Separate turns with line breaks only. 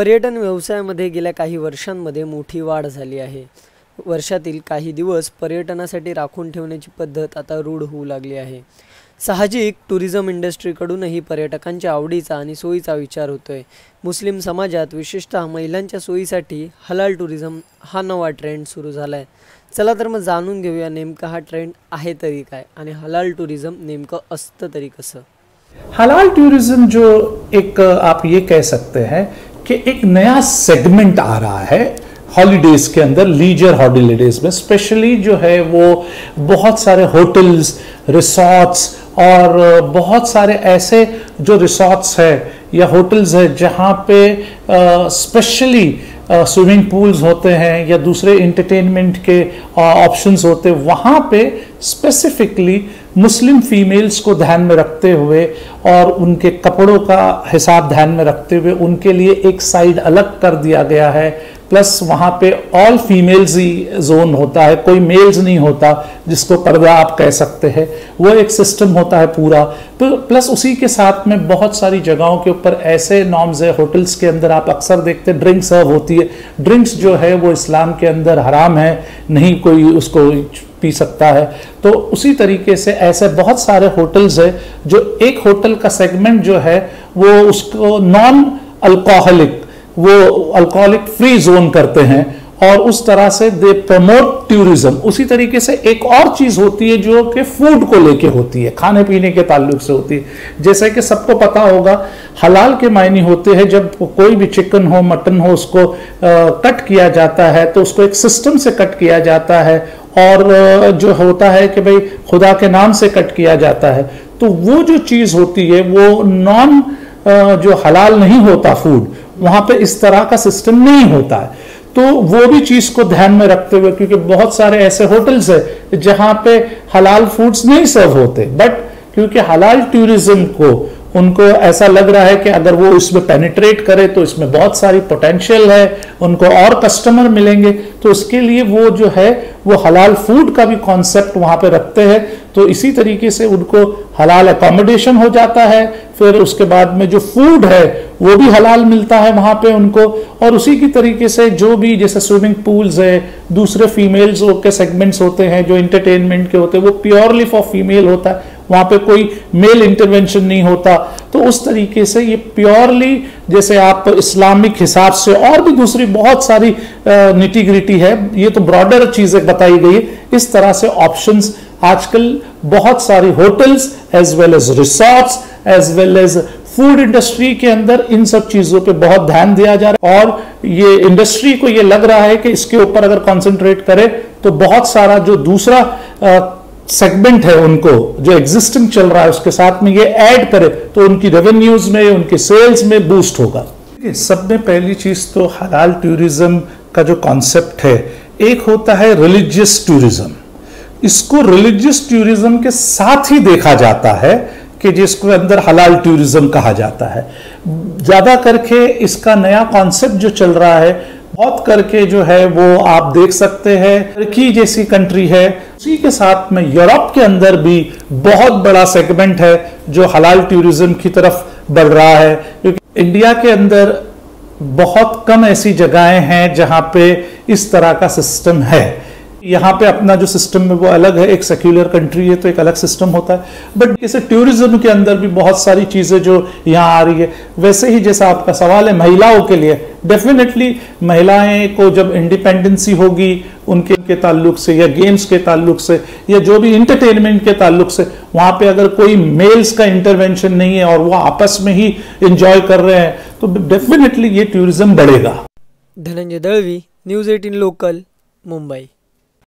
पर्यटन व्यवसायामध्ये गेल्या काही वर्षांमध्ये मोठी वाढ झाली आहे। वर्षातील काही दिवस पर्यटनासाठी राखून ठेवण्याची पद्धत आता रूढ होऊ लागली आहे। साहजिक टुरिझम इंडस्ट्रीकडूनही पर्यटकांच्या आवडीचा आणि सोयीचा विचार होतोय। मुस्लिम समाजात विशेषतः महिलांच्या सोयीसाठी हलाल टुरिझम हा नवा ट्रेंड सुरू झालाय। चला तर मग जाणून घेऊया नेमका हा ट्रेंड आहे तरी काय आणि हलाल टुरिझम नेमकं असतं तरी कसं।
हलाल टूरिज्म जो एक आप ये कह सकते हैं कि एक नया सेगमेंट आ रहा है हॉलीडेज के अंदर, लीजर हॉलीडेज में स्पेशली जो है वो बहुत सारे होटल्स, रिसॉर्ट्स और बहुत सारे ऐसे जो रिसॉर्ट्स है या होटल्स है जहाँ पे स्पेशली स्विमिंग पूल्स होते हैं या दूसरे एंटरटेनमेंट के ऑप्शंस होते हैं, वहाँ पे स्पेसिफिकली मुस्लिम फीमेल्स को ध्यान में रखते हुए और उनके कपड़ों का हिसाब ध्यान में रखते हुए उनके लिए एक साइड अलग कर दिया गया है। प्लस वहाँ पे ऑल फीमेल्स ही जोन होता है, कोई मेल्स नहीं होता जिसको पर्दा आप कह सकते हैं, वो एक सिस्टम होता है पूरा। तो प्लस उसी के साथ में बहुत सारी जगहों के ऊपर ऐसे नॉर्म्स है, होटल्स के अंदर आप अक्सर देखते हैं ड्रिंक सर्व होती है। ड्रिंक्स जो है वो इस्लाम के अंदर हराम है, नहीं कोई उसको पी सकता है। तो उसी तरीके से ऐसे बहुत सारे होटल्स है जो एक होटल का सेगमेंट जो है वो उसको नॉन अल्कोहलिक, वो अल्कोहलिक फ्री जोन करते हैं और उस तरह से दे प्रमोट टूरिज्म। उसी तरीके से एक और चीज होती है जो कि फूड को लेके होती है, खाने पीने के ताल्लुक से होती है। जैसे कि सबको पता होगा हलाल के मायने होते हैं जब कोई भी चिकन हो, मटन हो, उसको कट किया जाता है तो उसको एक सिस्टम से कट किया जाता है और जो होता है कि भाई खुदा के नाम से कट किया जाता है। तो वो जो चीज होती है वो नॉन जो हलाल नहीं होता फूड, वहां पे इस तरह का सिस्टम नहीं होता है। तो वो भी चीज को ध्यान में रखते हुए, क्योंकि बहुत सारे ऐसे होटल्स है जहां पे हलाल फूड्स नहीं सर्व होते, बट क्योंकि हलाल टूरिज्म को उनको ऐसा लग रहा है कि अगर वो इसमें पेनिट्रेट करे तो इसमें बहुत सारी पोटेंशियल है, उनको और कस्टमर मिलेंगे, तो उसके लिए वो जो है वो हलाल फूड का भी कॉन्सेप्ट वहां पे रखते हैं। तो इसी तरीके से उनको हलाल अकोमोडेशन हो जाता है, फिर उसके बाद में जो फूड है वो भी हलाल मिलता है वहां पे उनको। और उसी की तरीके से जो भी जैसे स्विमिंग पूल्स है, दूसरे फीमेल्स के सेगमेंट्स होते हैं जो एंटरटेनमेंट के होते हैं, वो प्योरली फॉर फीमेल होता है, वहां पे कोई मेल इंटरवेंशन नहीं होता। तो उस तरीके से ये प्योरली जैसे आप इस्लामिक हिसाब से और भी दूसरी बहुत सारी निटी ग्रिटी है, ये तो ब्रॉडर चीजें बताई गई है। इस तरह से ऑप्शंस आजकल बहुत सारी hotels as well as resorts as well as food industry के अंदर इन सब चीजों पे बहुत ध्यान दिया जा रहा है। और ये इंडस्ट्री को ये लग रहा है कि इसके ऊपर अगर कॉन्सेंट्रेट करे तो बहुत सारा जो दूसरा सेगमेंट है उनको जो एग्जिस्टिंग चल रहा है उसके साथ में ये ऐड करे तो उनकी रेवेन्यूज में, उनके सेल्स में बूस्ट होगा। सब में पहली चीज तो हलाल टूरिज्म का जो कॉन्सेप्ट है, एक होता है रिलीजियस टूरिज्म। इसको रिलीजियस टूरिज्म के साथ ही देखा जाता है कि जिसको अंदर हलाल टूरिज्म कहा जाता है। ज्यादा करके इसका नया कॉन्सेप्ट जो चल रहा है, बहुत करके जो है वो आप देख सकते हैं तुर्की जैसी कंट्री है, उसी के साथ में यूरोप के अंदर भी बहुत बड़ा सेगमेंट है जो हलाल टूरिज्म की तरफ बढ़ रहा है। क्योंकि इंडिया के अंदर बहुत कम ऐसी जगहें हैं जहां पे इस तरह का सिस्टम है। यहाँ पे अपना जो सिस्टम है वो अलग है, एक सेक्युलर कंट्री है तो एक अलग सिस्टम होता है। बट जैसे टूरिज्म के अंदर भी बहुत सारी चीजें जो यहाँ आ रही है, वैसे ही जैसा आपका सवाल है महिलाओं के लिए, डेफिनेटली महिलाएं को जब इंडिपेंडेंसी होगी उनके ताल्लुक से या गेम्स के ताल्लुक से या जो भी इंटरटेनमेंट के ताल्लुक से, वहां पे अगर कोई मेल्स का इंटरवेंशन नहीं है और वो आपस में ही एंजॉय कर रहे हैं तो डेफिनेटली ये टूरिज्म बढ़ेगा।
Dhananjay Dalvi, news 18 local, Mumbai.